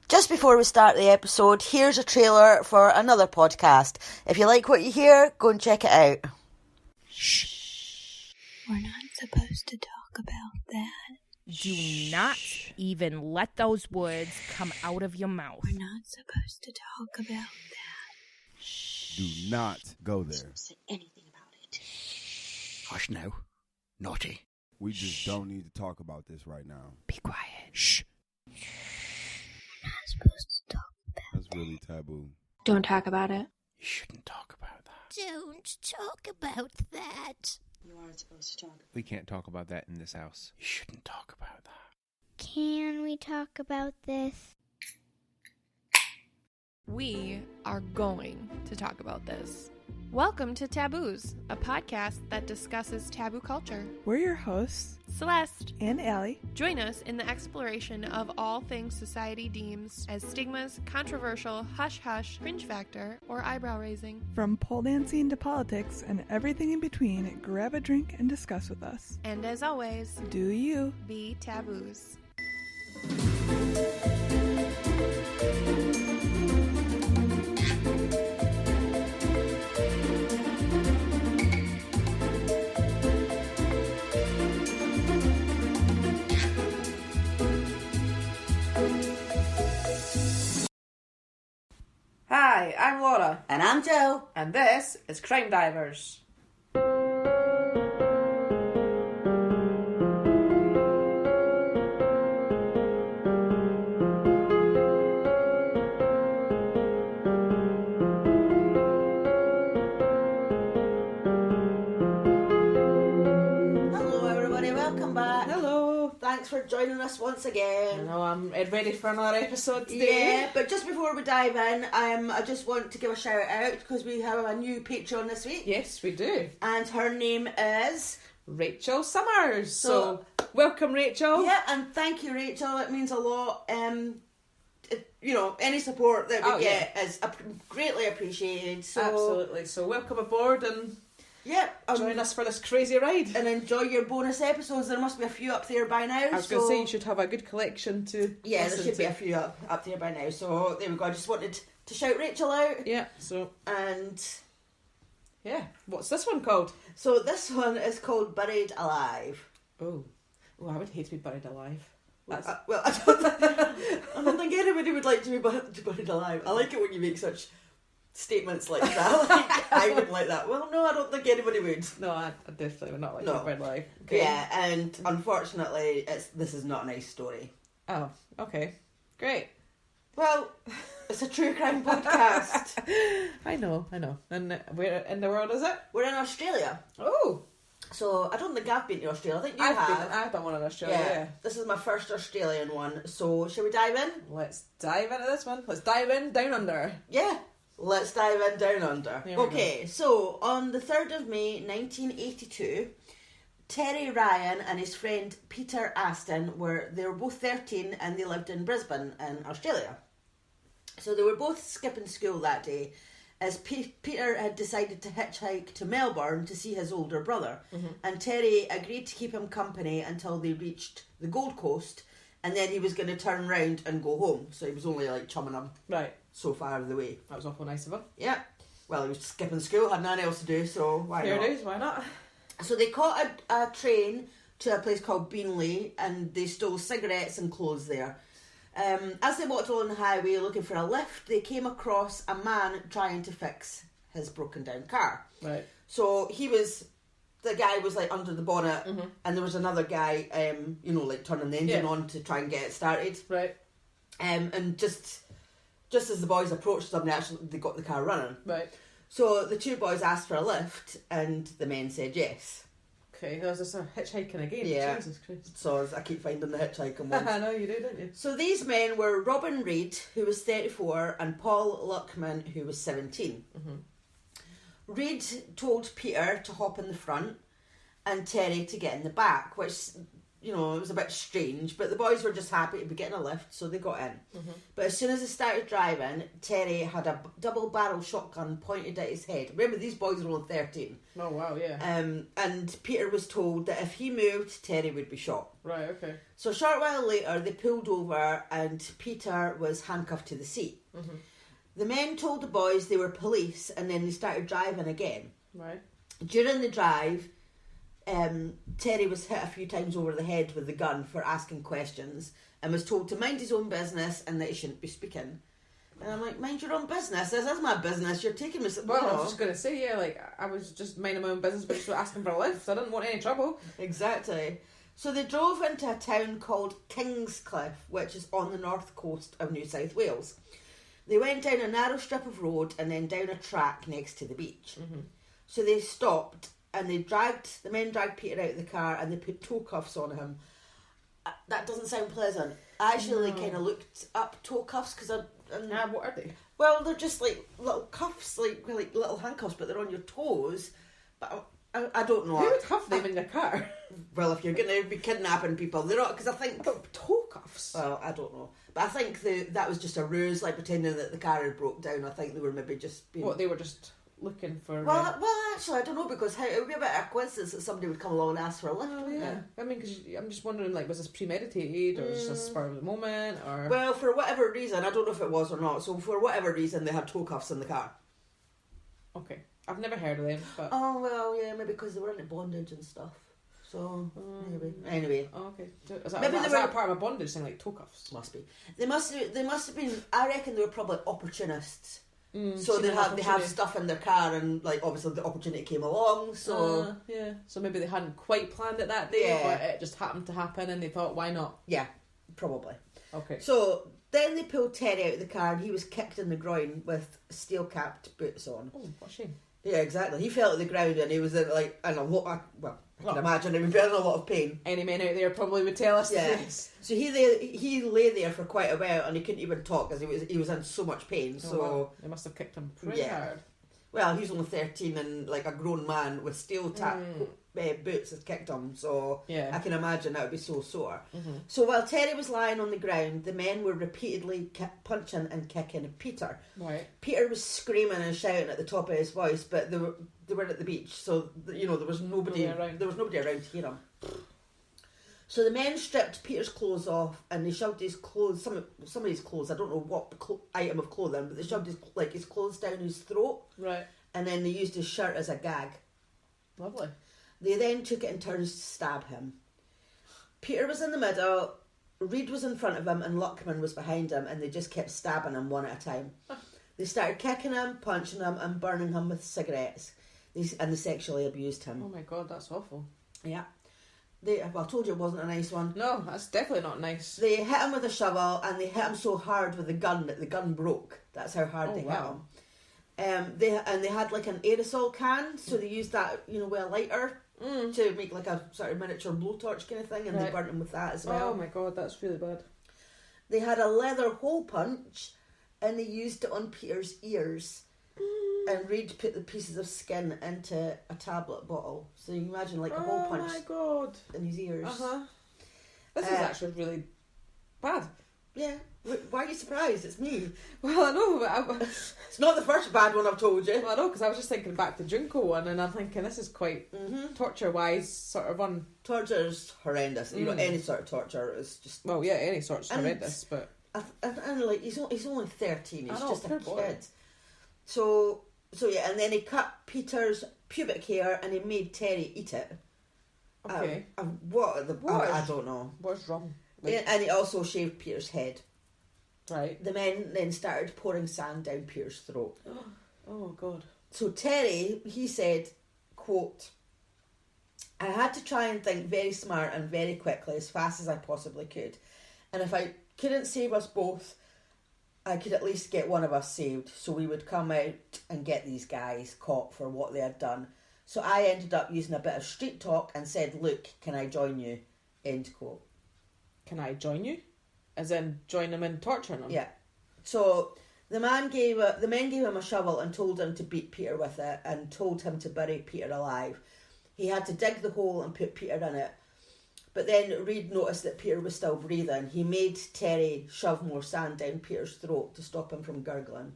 Just before we start the episode, here's a trailer for another podcast. If you like what you hear, go and check it out. Shh. We're not supposed to talk about that. Do not even let those words come out of your mouth. We're not supposed to talk about that. Shh. Do not go there. Don't say anything about it. Hush now. Naughty. We just don't need to talk about this right now. Be quiet. Shh. We're not supposed to talk about That's really taboo. Don't talk about it. You shouldn't talk about that. Don't talk about that. You aren't supposed to talk. We can't talk about that in this house. You shouldn't talk about that. Can we talk about this? We are going to talk about this. Welcome to Taboos, a podcast that discusses taboo culture. We're your hosts, Celeste and Allie. Join us in the exploration of all things society deems as stigmas, controversial, hush-hush, cringe factor, or eyebrow-raising. From pole dancing to politics and everything in between, grab a drink and discuss with us. And as always, do you be taboos. Hi, I'm Laura. And I'm Jo. And this is Crime Divers. Hello everybody, welcome back. Hello. Thanks for joining us once again. I know I'm ready for another episode today. Yeah, but just before we dive in, I just want to give a shout out because we have a new Patreon this week. Yes, we do. And her name is Rachel Summers. So welcome, Rachel. Yeah, and thank you, Rachel. It means a lot. Any support that we get is greatly appreciated. So absolutely. So welcome aboard and join us for this crazy ride. And enjoy your bonus episodes. There must be a few up there by now. I was going to say you should have a good collection to there should be a few up there by now. So there we go. I just wanted to shout Rachel out. Yeah, so... And... yeah, what's this one called? So this one is called Buried Alive. Oh, I would hate to be buried alive. I don't think anybody would like to be buried alive. I like it when you make such statements like that. Like, I wouldn't like that. Well, no, I don't think anybody would. No, I definitely would not like to be buried alive. Okay. Yeah, and unfortunately, this is not a nice story. Oh, okay. Great. Well, it's a true crime podcast. I know. And where in the world is it? We're in Australia. Oh. So, I don't think I've been to Australia. I think you have. I've done one in Australia, yeah. This is my first Australian one. So, shall we dive in? Let's dive into this one. Let's dive in down under. Yeah. Let's dive in down under. Okay, so on the 3rd of May 1982, Terry Ryan and his friend Peter Aston were both 13 and they lived in Brisbane in Australia. So they were both skipping school that day as Peter had decided to hitchhike to Melbourne to see his older brother. Mm-hmm. And Terry agreed to keep him company until they reached the Gold Coast, and then he was going to turn round and go home. So he was only chumming him. Right. So far out of the way. That was awful nice of him. Yeah. Well, he was skipping school, had nothing else to do, so why not? Fair dues, why not? So they caught a train to a place called Beenleigh, and they stole cigarettes and clothes there. As they walked along the highway looking for a lift, they came across a man trying to fix his broken down car. Right. So the guy was under the bonnet, mm-hmm. and there was another guy, turning the engine on to try and get it started. Right. And just as the boys approached them, they got the car running. Right. So the two boys asked for a lift, and the men said yes. Okay, there's this hitchhiking again. Yeah. Jesus Christ. So I keep finding the hitchhiking ones. I know you do, don't you? So these men were Robin Reid, who was 34, and Paul Luckman, who was 17. Mm-hmm. Reid told Peter to hop in the front and Terry to get in the back, which, it was a bit strange, but the boys were just happy to be getting a lift, so they got in. But as soon as they started driving, Terry had a double-barrel shotgun pointed at his head. Remember, these boys were only 13. Oh, wow, yeah. And Peter was told that if he moved, Terry would be shot. Right, okay. So a short while later, they pulled over and Peter was handcuffed to the seat. The men told the boys they were police, and then they started driving again. Right. During the drive, Terry was hit a few times over the head with the gun for asking questions and was told to mind his own business and that he shouldn't be speaking. And I'm like, mind your own business? This is my business. You're taking me... Well, I was just going to say, yeah, like, I was just minding my own business, but just asking for a lift. I didn't want any trouble. Exactly. So they drove into a town called Kingscliff, which is on the north coast of New South Wales. They went down a narrow strip of road and then down a track next to the beach. So they stopped and the men dragged Peter out of the car and they put toe cuffs on him. That doesn't sound pleasant. I actually kind of looked up toe cuffs because what are they? Well, they're just like little cuffs, like little handcuffs, but they're on your toes. But I don't know. Who would have them in your car? Well, if you're going to be kidnapping people, they're not, because I think... But toe cuffs? Well, I don't know. But I think that was just a ruse, like pretending that the car had broke down. I think they were maybe just being... What, they were just looking for... Well, actually, I don't know, because it would be a bit of a coincidence that somebody would come along and ask for a lift. Oh, yeah. I mean, because I'm just wondering, like, was this premeditated, or was this a spur of the moment, or... Well, for whatever reason, I don't know if it was or not, so for whatever reason, they had toe cuffs in the car. Okay. I've never heard of them, but... Oh, well, yeah, maybe because they were into bondage and stuff. So, maybe. Anyway. Oh, okay. Is that a part of a bondage thing, like toe cuffs? Must be. They must have been, I reckon they were probably opportunists. So they have stuff in their car, and like obviously the opportunity came along, so... yeah. So maybe they hadn't quite planned it that day, but it just happened to happen, and they thought, why not? Yeah, probably. Okay. So then they pulled Terry out of the car, and he was kicked in the groin with steel-capped boots on. Oh, what a shame. Yeah, exactly. He fell at the ground and he was in I can imagine he would be in a lot of pain. Any men out there probably would tell us this. So he lay there for quite a while and he couldn't even talk because he was in so much pain. So wow. They must have kicked him pretty hard. Well, he's only 13 and like a grown man with steel boots has kicked him, so I can imagine that would be so sore. So while Terry was lying on the ground, the men were repeatedly punching and kicking Peter. Right. Peter was screaming and shouting at the top of his voice, but they were at the beach, so there was nobody around. There was nobody around to hear him. So the men stripped Peter's clothes off and they shoved his clothes, some of his clothes, I don't know what item of clothing, but they shoved his clothes down his throat. Right. And then they used his shirt as a gag. Lovely. They then took it in turns to stab him. Peter was in the middle, Reed was in front of him, and Luckman was behind him, and they just kept stabbing him one at a time. They started kicking him, punching him, and burning him with cigarettes. And they sexually abused him. Oh my god, that's awful. Yeah. I told you it wasn't a nice one. No, that's definitely not nice. They hit him with a shovel, and they hit him so hard with the gun that the gun broke. That's how hard they hit him. They had like an aerosol can, so they used that, with a lighter to make like a sort of miniature blowtorch kind of thing, and they burnt him with that as well. Oh my god, that's really bad. They had a leather hole punch, and they used it on Peter's ears. And Reed put the pieces of skin into a tablet bottle. So you can imagine like a hole punch. Oh my god. In his ears. This is actually really bad. Yeah. Why are you surprised? It's me. Well, I know, but it's not the first bad one I've told you. Well, I know, because I was just thinking back to Junko one, and I'm thinking this is quite torture-wise sort of on. Torture's horrendous. Any sort of torture is just. Well, yeah, any sort's horrendous, but. And like he's only 13. He's just a kid. Boy. So yeah, and then he cut Peter's pubic hair and he made Terry eat it. Okay. I don't know. What's wrong? And he also shaved Peter's head. Right. The men then started pouring sand down Peter's throat. Oh god. So Terry, he said, quote, "I had to try and think very smart and very quickly as fast as I possibly could. And if I couldn't save us both, I could at least get one of us saved, so we would come out and get these guys caught for what they had done. So I ended up using a bit of street talk and said, look, can I join you?" End quote. Can I join you? As in join them in torturing them? Yeah. So the men gave him a shovel and told him to beat Peter with it and told him to bury Peter alive. He had to dig the hole and put Peter in it. But then Reed noticed that Peter was still breathing. He made Terry shove more sand down Peter's throat to stop him from gurgling.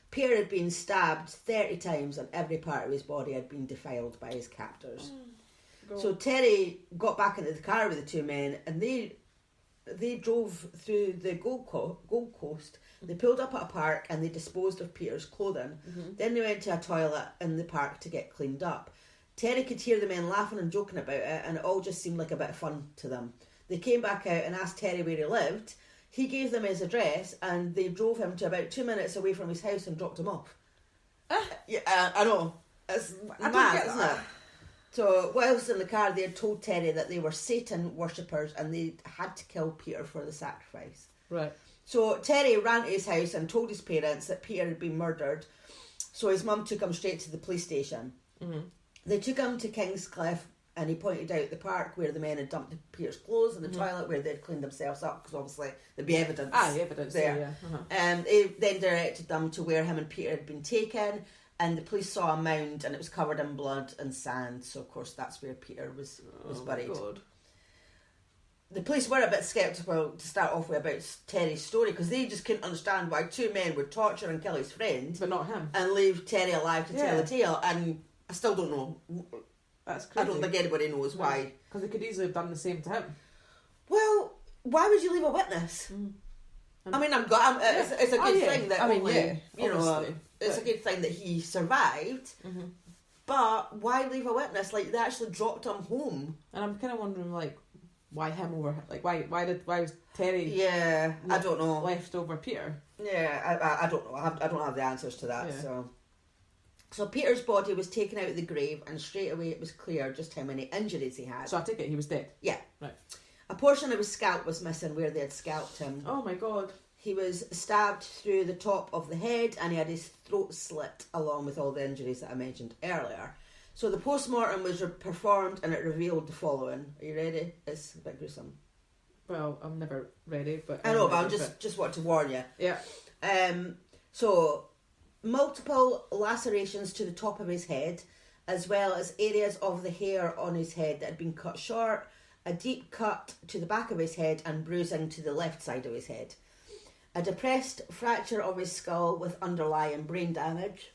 Peter had been stabbed 30 times and every part of his body had been defiled by his captors. So Terry got back into the car with the two men and they drove through the Gold Coast. They pulled up at a park and they disposed of Peter's clothing. Then they went to a toilet in the park to get cleaned up. Terry could hear the men laughing and joking about it and it all just seemed like a bit of fun to them. They came back out and asked Terry where he lived. He gave them his address and they drove him to about 2 minutes away from his house and dropped him off. Yeah, I know. It's mad, isn't it? So whilst in the car, they had told Terry that they were Satan worshippers and they had to kill Peter for the sacrifice. Right. So Terry ran to his house and told his parents that Peter had been murdered. So his mum took him straight to the police station. They took him to Kingscliff and he pointed out the park where the men had dumped Peter's clothes and the toilet where they'd cleaned themselves up because obviously there'd be evidence. Evidence there. And he then directed them to where him and Peter had been taken. And the police saw a mound and it was covered in blood and sand. So, of course, that's where Peter was buried. God. The police were a bit sceptical to start off with about Terry's story because they just couldn't understand why two men would torture and kill his friend. But not him. And leave Terry alive to tell the tale. And I still don't know. That's crazy. I don't think anybody knows why. Because they could easily have done the same to him. Well, why would you leave a witness? I mean, it's a good thing that it's a good thing that he survived. But why leave a witness? Like, they actually dropped him home. And I'm kind of wondering, like, why him over? Like, why was Terry? Yeah, I don't know. Left over Peter. Yeah, I don't know. I don't have the answers to that. Yeah. So Peter's body was taken out of the grave, and straight away it was clear just how many injuries he had. So I take it he was dead. Yeah. Right. A portion of his scalp was missing where they had scalped him. Oh my God. He was stabbed through the top of the head and he had his throat slit along with all the injuries that I mentioned earlier. So the postmortem was performed and it revealed the following. Are you ready? It's a bit gruesome. Well, I'm never ready, but... I know, but I'm just want to warn you. Yeah. So, multiple lacerations to the top of his head, as well as areas of the hair on his head that had been cut short, a deep cut to the back of his head and bruising to the left side of his head. A depressed fracture of his skull with underlying brain damage.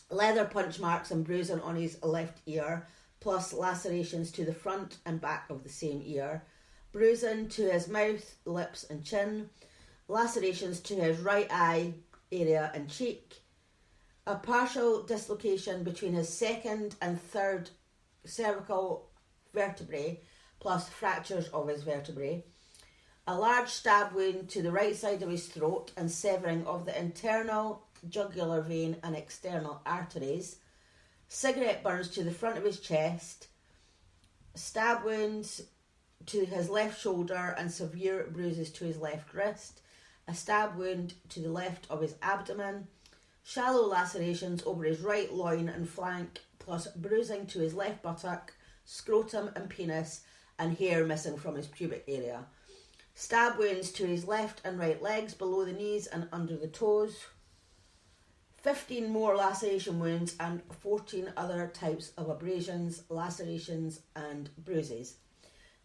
Leather punch marks and bruising on his left ear, plus lacerations to the front and back of the same ear. Bruising to his mouth, lips and chin. Lacerations to his right eye area and cheek. A partial dislocation between his second and third cervical vertebrae, plus fractures of his vertebrae. A large stab wound to the right side of his throat and severing of the internal jugular vein and external arteries. Cigarette burns to the front of his chest. Stab wounds to his left shoulder and severe bruises to his left wrist. A stab wound to the left of his abdomen. Shallow lacerations over his right loin and flank, plus bruising to his left buttock, scrotum and penis, and hair missing from his pubic area. Stab wounds to his left and right legs, below the knees and under the toes. 15 more laceration wounds and 14 other types of abrasions, lacerations and bruises.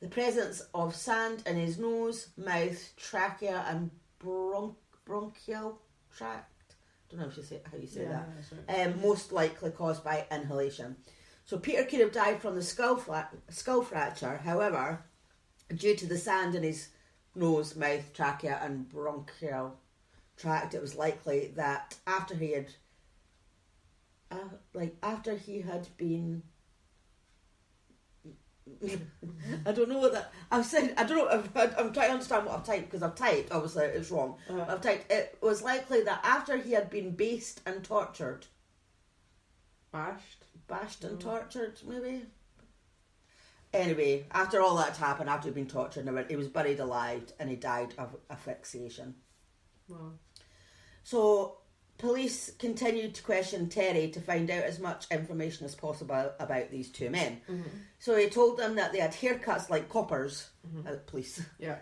The presence of sand in his nose, mouth, trachea and bronchial tract. Don't know how you say that. Right. Most likely caused by inhalation. So Peter could have died from the skull fracture. However, due to the sand in his nose, mouth, trachea and bronchial tract, it was likely that after he had been I don't know what that I've said. I don't know. I'm trying to understand what I've typed because I've typed. Obviously, it's wrong. I've typed. It was likely that after he had been bashed and tortured, bashed and tortured, maybe. Anyway, after all that happened, after he'd been tortured, he was buried alive and he died of asphyxiation. Wow. So, police continued to question Terry to find out as much information as possible about these two men. Mm-hmm. So he told them that they had haircuts like coppers, police. Yeah.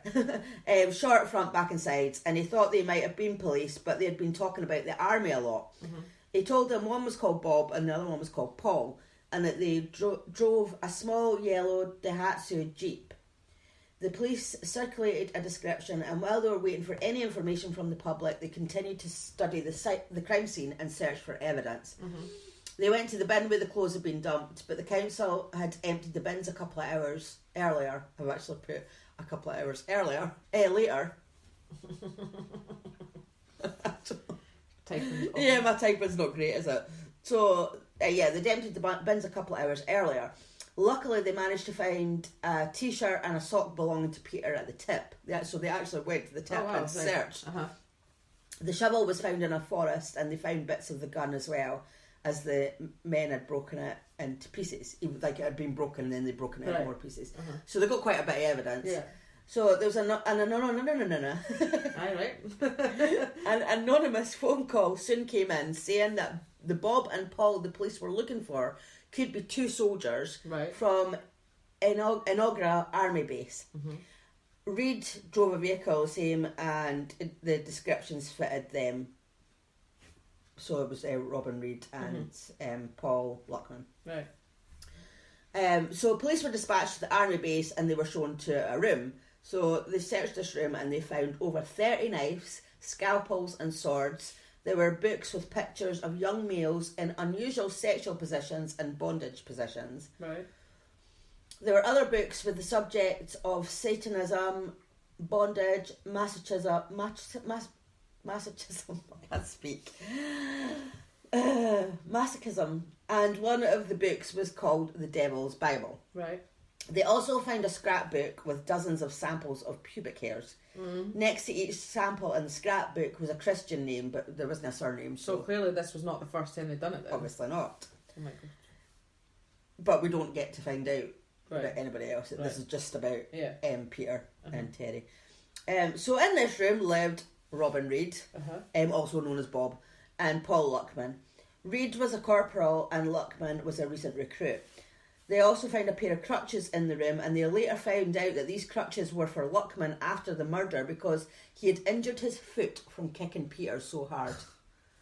Short front, back and sides, and he thought they might have been police, but they had been talking about the army a lot. Mm-hmm. He told them one was called Bob and the other one was called Paul. and that they drove a small yellow Daihatsu Jeep. The police circulated a description, and while they were waiting for any information from the public, they continued to study the crime scene and search for evidence. They went to the bin where the clothes had been dumped, but the council had emptied the bins a couple of hours earlier. I've actually put a couple of hours later. Yeah, my typing's not great, is it? So, they emptied the bins a couple of hours earlier. Luckily, they managed to find a t-shirt and a sock belonging to Peter at the tip. So they actually went to the tip and searched. The shovel was found in a forest, and they found bits of the gun as well, as the men had broken it into pieces. Like it had been broken, and then they'd broken it into more pieces. So they got quite a bit of evidence. Yeah. So there was an anonymous phone call soon came in saying that the Bob and Paul the police were looking for could be two soldiers from Inagra Army Base. Reed drove a vehicle the same, and the descriptions fitted them. So it was Robin Reed and Paul Luckman. So police were dispatched to the army base, and they were shown to a room. So they searched this room, and they found over 30 knives, scalpels and swords. There were books with pictures of young males in unusual sexual positions and bondage positions. There were other books with the subject of Satanism, bondage, masochism, I can't speak. Masochism, and one of the books was called The Devil's Bible. They also found a scrapbook with dozens of samples of pubic hairs. Next to each sample in the scrapbook was a Christian name, but there wasn't a surname. So clearly this was not the first time they'd done it then. Obviously not. Oh my God. But we don't get to find out about anybody else. This is just about Peter and Terry. So in this room lived Robin Reed, also known as Bob, and Paul Luckman. Reed was a corporal and Luckman was a recent recruit. They also found a pair of crutches in the room, and they later found out that these crutches were for Luckman after the murder because he had injured his foot from kicking Peter so hard.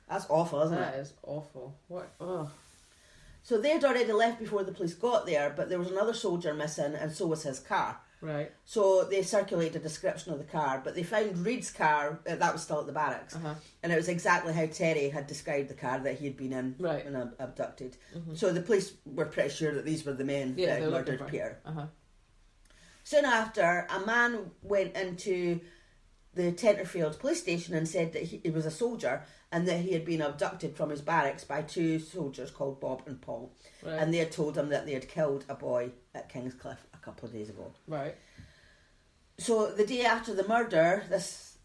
That's awful, isn't it? That is awful. What? Ugh. So they had already left before the police got there, but there was another soldier missing, and so was his car. So they circulated a description of the car, but they found Reed's car, that was still at the barracks, and it was exactly how Terry had described the car that he had been in and abducted. So the police were pretty sure that these were the men that had murdered Peter. Soon after, a man went into the Tenterfield police station and said that he was a soldier and that he had been abducted from his barracks by two soldiers called Bob and Paul. And they had told him that they had killed a boy at Kingscliff a couple of days ago. So the day after the murder, this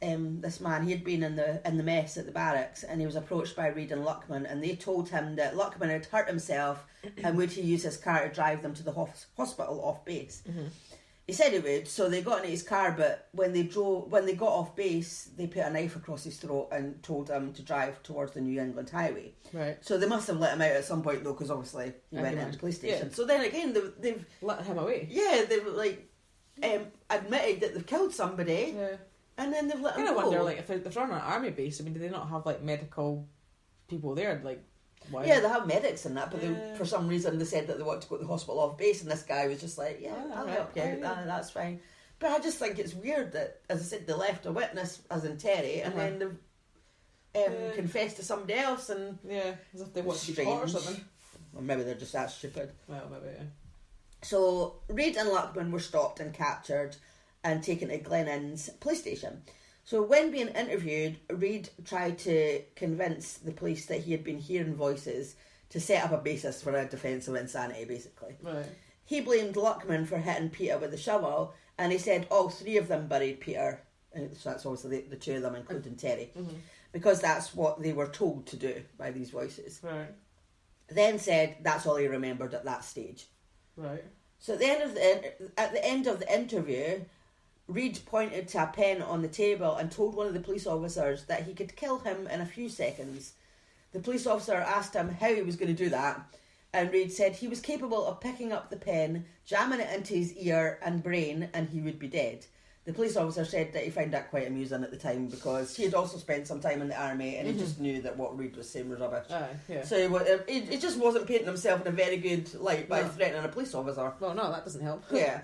man, he had been in the mess at the barracks, and he was approached by Reed and Luckman, and they told him that Luckman had hurt himself and would he use his car to drive them to the hospital off base. He said he would, so they got into his car, but when they got off base, they put a knife across his throat and told him to drive towards the New England Highway. So they must have let him out at some point, though, because obviously he went into the police station. So then again, they've let him away. Yeah, they've admitted that they've killed somebody, and then they've let him go. I wonder, if they're on an army base, I mean, do they not have medical people there? Why? Yeah, they have medics and that, but for some reason they said that they want to go to the hospital off base, and this guy was just like, I'll help you out, that's fine. But I just think it's weird that, as I said, they left a witness, as in Terry, and then they've confessed to somebody else, and as if they want to be caught or something. Or maybe they're just that stupid. Well, maybe, So Reed and Luckman were stopped and captured and taken to Glen Innes police station. So when being interviewed, Reed tried to convince the police that he had been hearing voices to set up a basis for a defence of insanity, basically. He blamed Luckman for hitting Peter with the shovel, and he said all three of them buried Peter, and so that's obviously the two of them, including Terry, because that's what they were told to do by these voices. Then said that's all he remembered at that stage. So at the end of the interview, Reed pointed to a pen on the table and told one of the police officers that he could kill him in a few seconds. The police officer asked him how he was going to do that, and Reed said he was capable of picking up the pen, jamming it into his ear and brain, and he would be dead. The police officer said that he found that quite amusing at the time because he had also spent some time in the army and he just knew that what Reed was saying was rubbish. Yeah. So he just wasn't painting himself in a very good light by threatening a police officer. Well, no, that doesn't help. Yeah.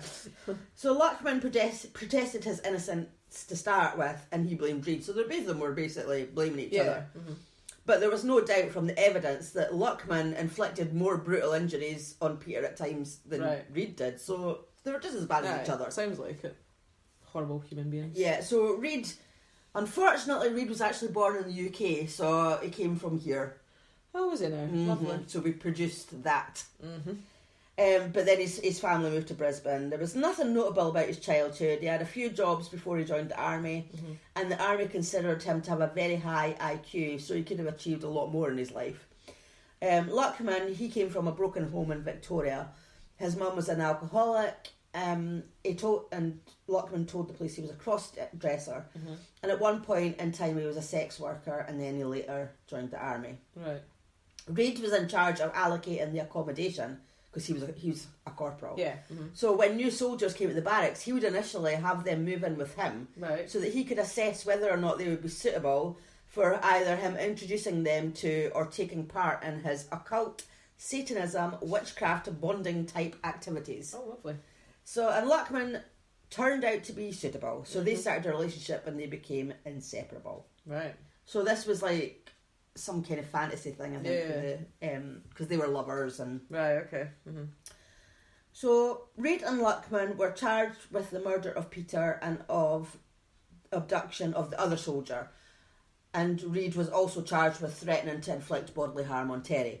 So Luckman protested his innocence to start with, and he blamed Reed. So both of them were basically blaming each other. Mm-hmm. But there was no doubt from the evidence that Luckman inflicted more brutal injuries on Peter at times than Reed did. So they were just as bad as each other. Sounds like it. Horrible human beings. Yeah, so unfortunately, Reed was actually born in the UK, so he came from here. Oh, was he now? Mm-hmm. Lovely. So we produced that. Mm-hmm. But then his family moved to Brisbane. There was nothing notable about his childhood. He had a few jobs before he joined the army, and the army considered him to have a very high IQ, so he could have achieved a lot more in his life. Luckman, he came from a broken home in Victoria. His mum was an alcoholic. Luckman told the police he was a cross-dresser, and at one point in time he was a sex worker, and then he later joined the army. Right. Reed was in charge of allocating the accommodation because he was a corporal. Yeah. So when new soldiers came to the barracks, he would initially have them move in with him, so that he could assess whether or not they would be suitable for either him introducing them to or taking part in his occult, Satanism, witchcraft, bonding type activities. Oh, lovely. So, and Luckman turned out to be suitable. So they started a relationship and they became inseparable. Right. So this was like some kind of fantasy thing, I think, because they were lovers and. Right. Okay. Mm-hmm. So Reed and Luckman were charged with the murder of Peter and of abduction of the other soldier, and Reed was also charged with threatening to inflict bodily harm on Terry.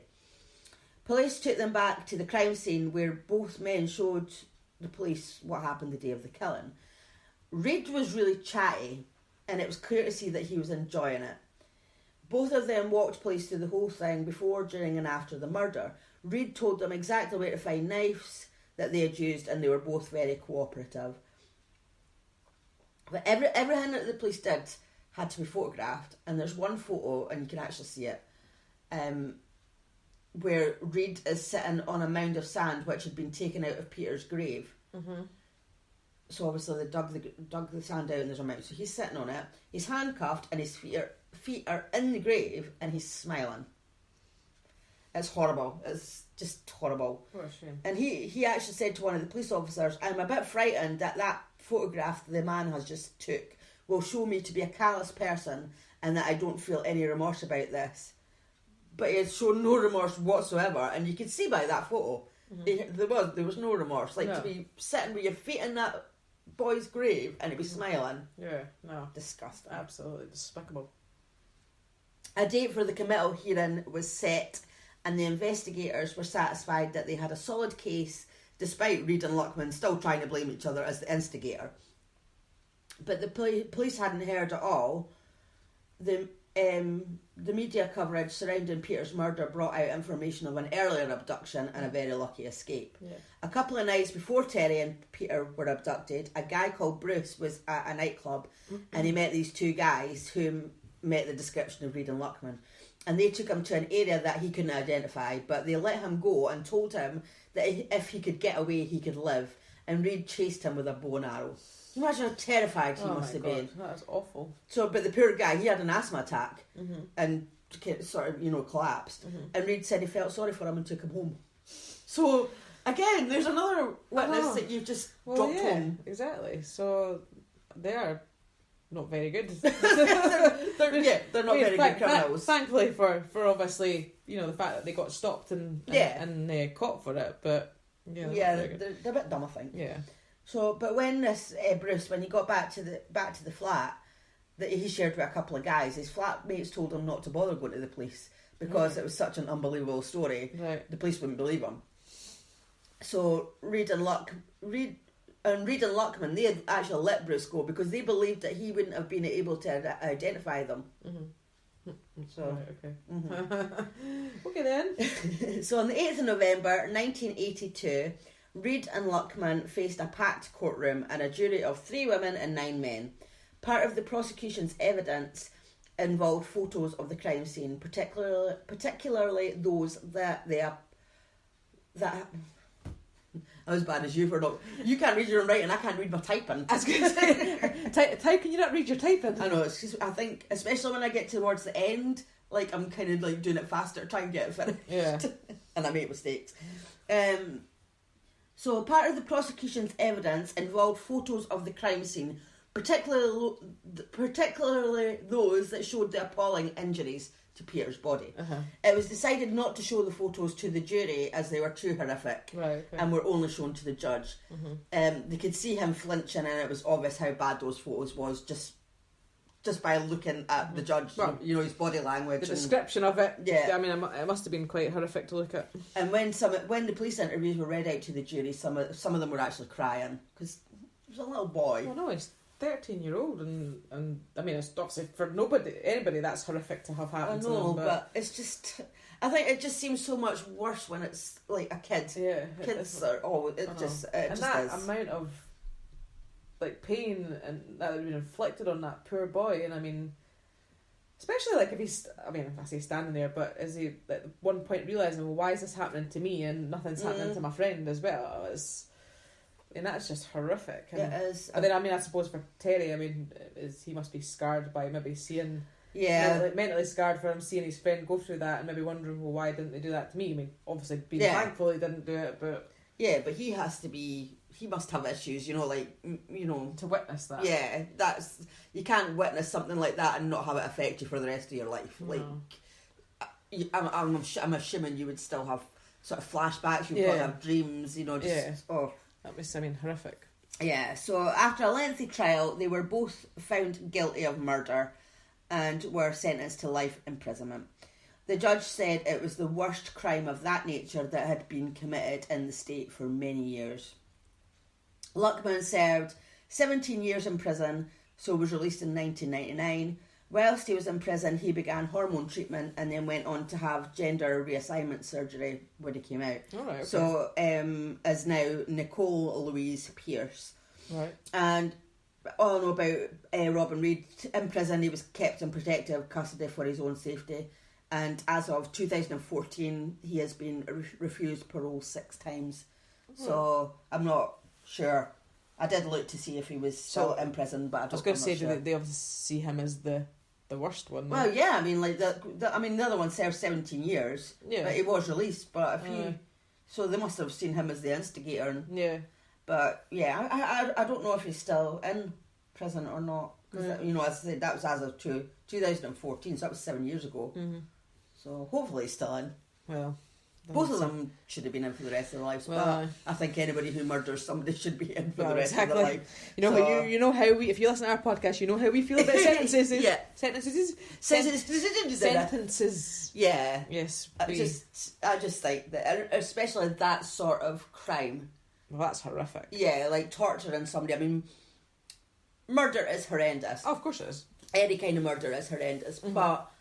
Police took them back to the crime scene where both men showed the police what happened the day of the killing. Reed was really chatty, and it was clear to see that he was enjoying it. Both of them walked police through the whole thing before, during and after the murder. Reed told them exactly where to find knives that they had used, and they were both very cooperative. But everything that the police did had to be photographed, and there's one photo, and you can actually see it, where Reed is sitting on a mound of sand which had been taken out of Peter's grave. So obviously they dug the sand out and there's a mound. So he's sitting on it, he's handcuffed, and his feet are in the grave, and he's smiling. It's horrible. It's just horrible. What a shame. And he actually said to one of the police officers, "I'm a bit frightened that photograph the man has just took will show me to be a callous person and that I don't feel any remorse about this." But he had shown no remorse whatsoever, and you could see by that photo there was no remorse. To be sitting with your feet in that boy's grave and to be smiling. Yeah, no. Disgusting. Absolutely despicable. A date for the committal hearing was set, and the investigators were satisfied that they had a solid case, despite Reed and Luckman still trying to blame each other as the instigator. But the police hadn't heard at all. The media coverage surrounding Peter's murder brought out information of an earlier abduction and a very lucky escape. Yeah. A couple of nights before Terry and Peter were abducted, a guy called Bruce was at a nightclub, and he met these two guys who met the description of Reed and Luckman, and they took him to an area that he couldn't identify, but they let him go and told him that if he could get away he could live, and Reed chased him with a bow and arrow. Imagine how terrified he must have been. That is awful. So, but the poor guy, he had an asthma attack and sort of, collapsed. And Reed said he felt sorry for him and took him home. So, again, there's another witness that you've just dropped home. Exactly. So, they are not very good. they're not very good criminals. Thankfully for obviously, the fact that they got stopped and caught for it, but they're a bit dumb, I think. Yeah. So, but when this Bruce, when he got back to the flat that he shared with a couple of guys, his flatmates told him not to bother going to the police because it was such an unbelievable story. Right. The police wouldn't believe him. So Reed and Luckman, they had actually let Bruce go because they believed that he wouldn't have been able to identify them. So, right, okay. Okay then. So on the 8th of November 1982, Reed and Luckman faced a packed courtroom and a jury of 3 women and 9 men. Part of the prosecution's evidence involved photos of the crime scene, particularly those that as bad as you for not. You can't read your own writing. I can't read my typing. I was going to say, how can you not read your typing? I know. It's just, I think, especially when I get towards the end, like I'm kind of like doing it faster, trying to get it finished. Yeah. And I make mistakes. So part of the prosecution's evidence involved photos of the crime scene, particularly those that showed the appalling injuries to Peter's body. It was decided not to show the photos to the jury as they were too horrific, and were only shown to the judge. They could see him flinching, and it was obvious how bad those photos was just by looking at the judge. Well, you know, his body language, the description of it. Yeah, I mean, it must have been quite horrific to look at. And when the police interviews were read out to the jury, some of them were actually crying because he was a little boy. Well, no, he's 13-year-old, and I mean, it's obviously for anybody that's horrific to have happened to them. But it's just, I think it just seems so much worse when it's like a kid. Yeah, kids are it just is. Amount of like pain and that had been inflicted on that poor boy, and I mean, especially like if he's, I mean, I say standing there, but is he at one point realising, well, why is this happening to me and nothing's happening to my friend as well? And that's just horrific. And, it is. And then, I mean, I suppose for Terry, I mean, he must be scarred by maybe seeing, mentally scarred for him seeing his friend go through that and maybe wondering, well, why didn't they do that to me? I mean, obviously being thankful he didn't do it, but yeah, but he must have issues, you know, like, you know, to witness that. Yeah, you can't witness something like that and not have it affect you for the rest of your life. No. Like, I'm assuming you would still have sort of flashbacks. You'd probably have dreams, you know. That was, I mean, horrific. Yeah. So after a lengthy trial, they were both found guilty of murder and were sentenced to life imprisonment. The judge said it was the worst crime of that nature that had been committed in the state for many years. Luckman served 17 years in prison, so was released in 1999. Whilst he was in prison, he began hormone treatment and then went on to have gender reassignment surgery when he came out. All right, okay. So, is now Nicole Louise Pierce. Right. And all I know about Robin Reed, in prison he was kept in protective custody for his own safety. And as of 2014, he has been refused parole 6 times. So, I'm not sure. I did look to see if he was still in prison, but I was going to say, sure. They obviously see him as the worst one. Well, yeah, I mean, like the other one served 17 years, but he was released. But so they must have seen him as the instigator. But yeah, I don't know if he's still in prison or not. Because you know, as I said, that was as of 2014, so that was 7 years ago. So hopefully he's still in. Well. Both of them should have been in for the rest of their lives. But I think anybody who murders somebody should be in for the rest of their life. You know, you know how we, if you listen to our podcast, you know how we feel about sentences. Sentences. Yeah. Yes. I just think that, especially that sort of crime. Well, that's horrific. Yeah, like torturing somebody. I mean, murder is horrendous. Oh, of course it is. Any kind of murder is horrendous, but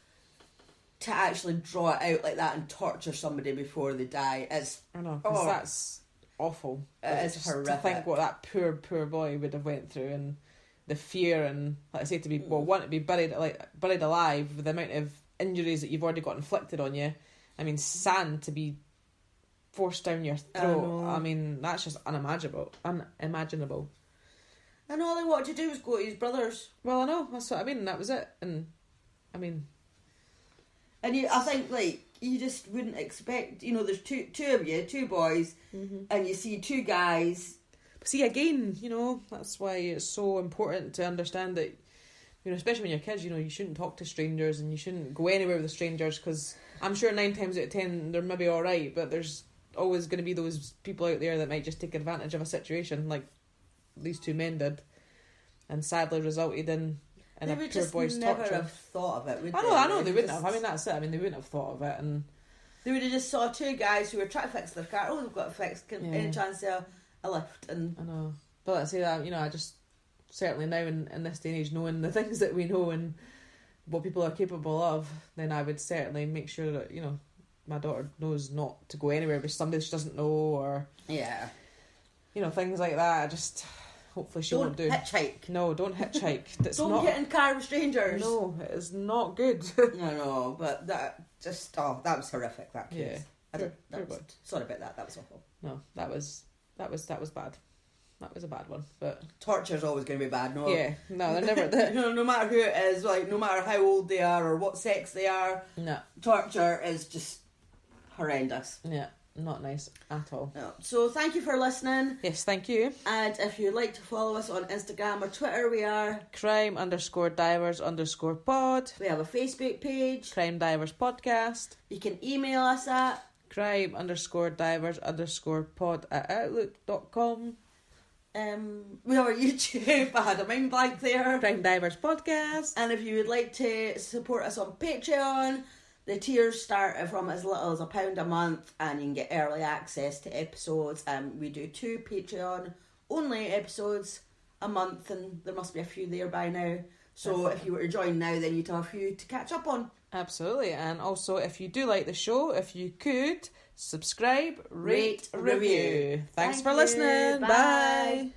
to actually draw it out like that and torture somebody before they die is... I know, because that's awful. It is horrific. To think what that poor boy would have went through, and the fear, and like I say, to be to be buried alive with the amount of injuries that you've already got inflicted on you. I mean, sand to be forced down your throat. I mean, that's just unimaginable. And all he wanted to do was go to his brothers. Well, I know, that's what I mean, and that was it. And I mean... And I think, like, you just wouldn't expect, you know, there's two of you, 2 boys, and you see 2 guys. But see, again, you know, that's why it's so important to understand that, you know, especially when you're kids, you know, you shouldn't talk to strangers and you shouldn't go anywhere with strangers, because I'm sure 9 times out of 10 they're maybe alright, but there's always going to be those people out there that might just take advantage of a situation, like these 2 men did, and sadly resulted in a poor boy's torture. They would just never have thought of it, would they? I know, they wouldn't have. I mean, that's it. I mean, they wouldn't have thought of it, and they would have just saw 2 guys who were trying to fix their car. Oh, they've got it fixed. Any chance of a lift? And I know, but I say that, you know, I just certainly now in this day and age, knowing the things that we know and what people are capable of, then I would certainly make sure that, you know, my daughter knows not to go anywhere with somebody she doesn't know, or you know, things like that. I just. Hopefully she won't do. Don't hitchhike. No, don't hitchhike. Don't get in car with strangers. No, it is not good. No, but that was horrific, that case. Yeah. Sorry about that was awful. No, that was that was bad. That was a bad one, but Torture's always going to be bad, no? yeah, no, they're never. No matter who it is, like, no matter how old they are or what sex they are, No, torture is just horrendous. yeah, not nice at all. No. So thank you for listening. Yes, thank you. And if you'd like to follow us on Instagram or Twitter, we are crime_divers_pod. We have a Facebook page. Crime Divers Podcast. You can email us at crime_divers_pod@outlook.com. We have a YouTube. I had a mind blank there. Crime Divers Podcast. And if you would like to support us on Patreon, the tiers start from as little as £1 a month, and you can get early access to episodes. We do 2 Patreon only episodes a month, and there must be a few there by now. So if you were to join now, then you'd have a few to catch up on. Absolutely. And also, if you do like the show, if you could subscribe, rate, review. Thanks for listening. Bye.